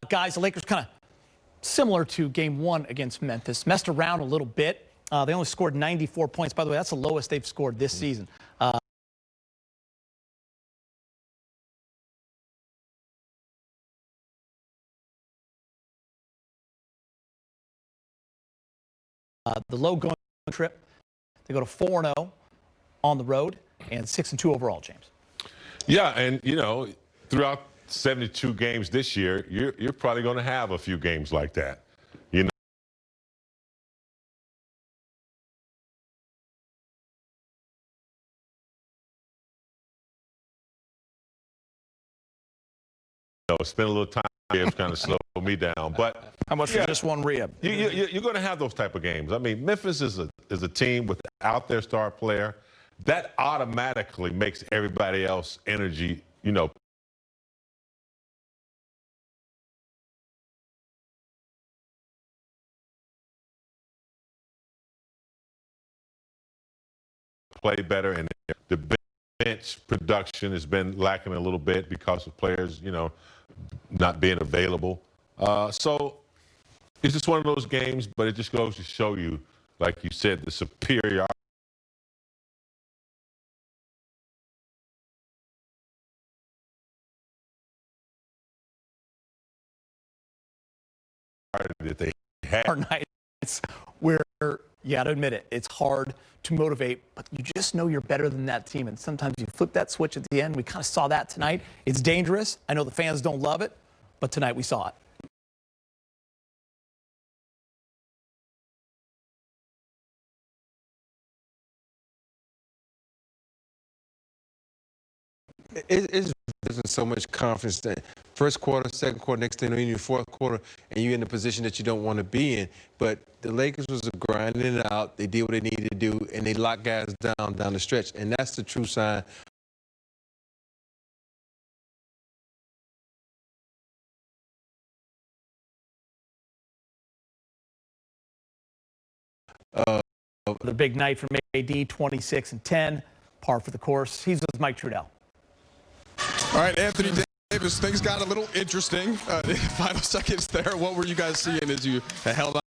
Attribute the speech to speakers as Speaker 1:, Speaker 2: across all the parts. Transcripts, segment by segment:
Speaker 1: Guys, the Lakers kind of similar to game one against Memphis, messed around a little bit. They only scored 94 points. By the way, that's the lowest they've scored this season. The low going trip, they go to 4-0 on the road and 6-2 overall, James.
Speaker 2: Yeah, and, you know, throughout 72 games this year, you're probably going to have a few games like that. You know, spend a little time. It's kind of slowed me down, but
Speaker 3: how much for just one rib?
Speaker 2: You're going to have those type of games. I mean, Memphis is a team without their star player. That automatically makes everybody else energy, you know, play better, and the bench production has been lacking a little bit because of players, you know, not being available. So it's just one of those games, but it just goes to show you, like you said, the superiority. That they had.
Speaker 1: Our nights where, you got to admit it, it's hard to motivate, but you just know you're better than that team. And sometimes you flip that switch at the end. We kind of saw that tonight. It's dangerous. I know the fans don't love it, but tonight we saw it.
Speaker 4: It's so much confidence that first quarter, second quarter, next thing you know, fourth quarter, and you're in a position that you don't want to be in. But the Lakers was grinding it out. They did what they needed to do, and they locked guys down the stretch. And that's the true sign.
Speaker 1: The big night from AD, 26 and 10, par for the course. He's with Mike Trudell.
Speaker 5: All right, Anthony Davis, things got a little interesting. Final seconds there. What were you guys seeing as you held on?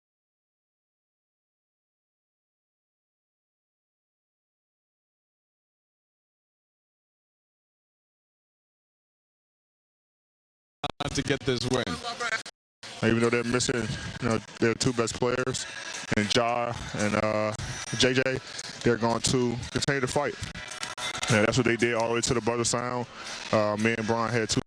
Speaker 5: To get this win?
Speaker 6: Even though they're missing, you know, their two best players, and Ja and JJ, they're going to continue to fight. Yeah, that's what they did all the way to the buzzer sound. Me and Bron had two.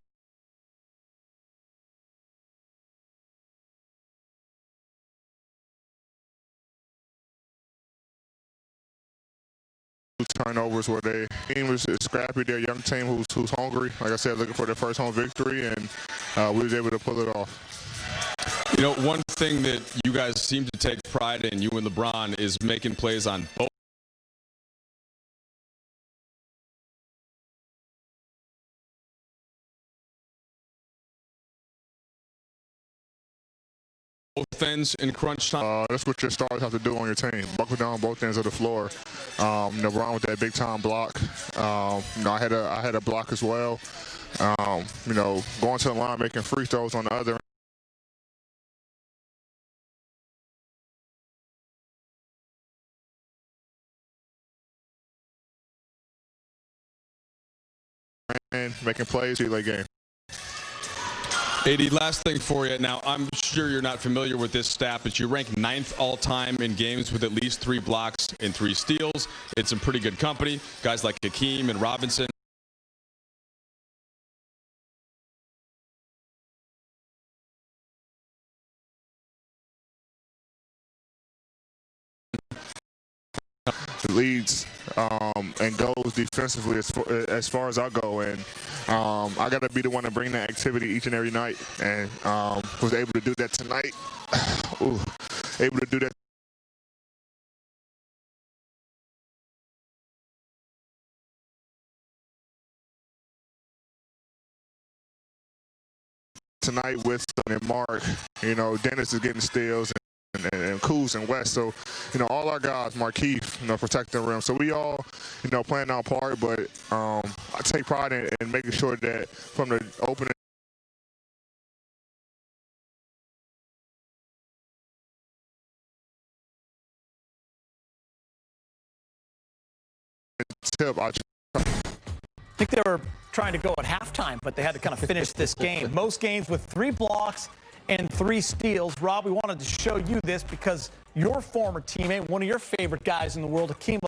Speaker 6: Turnovers where they team was scrappy. They're a young team who's hungry. Like I said, looking for their first home victory, and we was able to pull it off.
Speaker 5: You know, one thing that you guys seem to take pride in, you and LeBron, is making plays on both ends in crunch time.
Speaker 6: That's what your stars have to do on your team. Buckle down both ends of the floor. LeBron with that big time block. You know, I had a block as well. You know, going to the line, making free throws on the other end. And making plays, relay game.
Speaker 5: AD, last thing for you. Now, I'm sure you're not familiar with this stat, but you rank 9th all-time in games with at least 3 blocks and 3 steals. It's some pretty good company. Guys like Hakeem and Robinson.
Speaker 6: Leads and goes defensively as far as I go, and I got to be the one to bring that activity each and every night, and was able to do that tonight. Ooh, able to do that tonight with and Mark. You know, Dennis is getting steals. And Kuz and West, so you know all our guys, Markeith, you know, protecting the rim. So we all, you know, playing our part. But I take pride in making sure that from the opening tip, I
Speaker 1: I think they were trying to go at halftime, but they had to kind of finish this game. Most games with 3 blocks and 3 steals. Rob, we wanted to show you this because your former teammate, one of your favorite guys in the world, Hakeem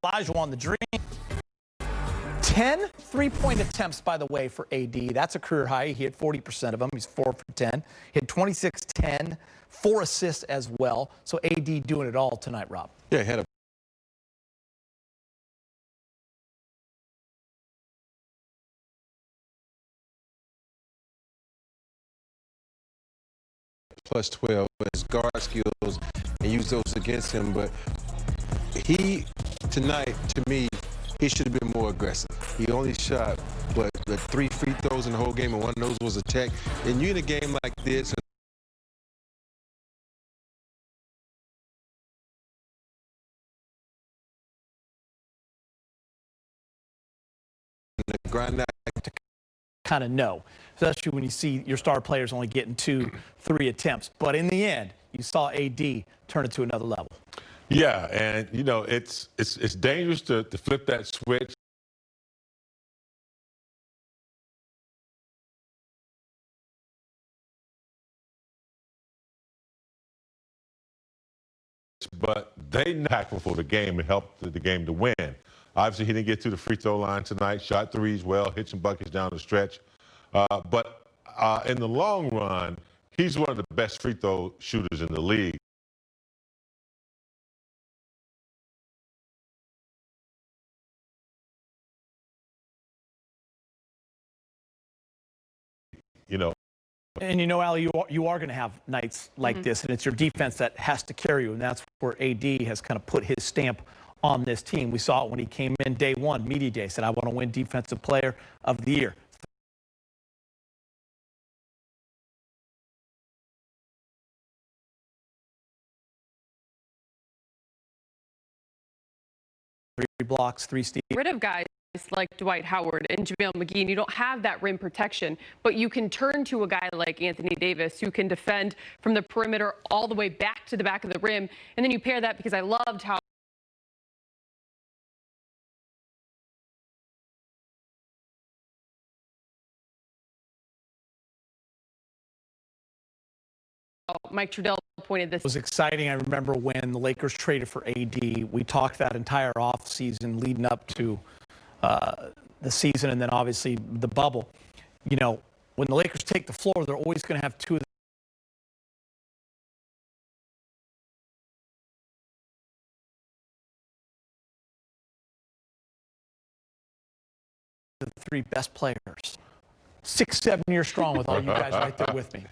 Speaker 1: Elijah on the dream. 10 3-point attempts, by the way, for AD. That's a career high. He hit 40% of them. He's 4 for 10. He had 26, 10, 4 assists as well. So AD doing it all tonight, Rob.
Speaker 4: Yeah, he had a plus 12 his guard skills and use those against him. But he, tonight, to me, he should have been more aggressive. He only shot, what, the 3 free throws in the whole game, and one of those was a tech. And you in a game like this, the grind out to
Speaker 1: kind of know, especially when you see your star players only getting 2, 3 attempts. But in the end, you saw AD turn it to another level.
Speaker 2: Yeah, and you know it's dangerous to flip that switch. But they tackle for the game and helped the game to win. Obviously, he didn't get to the free throw line tonight. Shot threes well, hit some buckets down the stretch. But in the long run, he's one of the best free throw shooters in the league. You know.
Speaker 1: And you know, Ali, you are going to have nights like this, and it's your defense that has to carry you, and that's where AD has kind of put his stamp on this team. We saw it when he came in day one, media day, said, I want to win Defensive Player of the Year. Three blocks, 3 steals.
Speaker 3: Rid of guys like Dwight Howard and JaVale McGee, and you don't have that rim protection, but you can turn to a guy like Anthony Davis who can defend from the perimeter all the way back to the back of the rim. And then you pair that, because I loved how Mike Trudell pointed this.
Speaker 1: It was exciting. I remember when the Lakers traded for AD. We talked that entire offseason leading up to the season, and then obviously the bubble. You know, when the Lakers take the floor, they're always going to have 2 of the 3 best players. 6, 7 years strong with all you guys right there with me.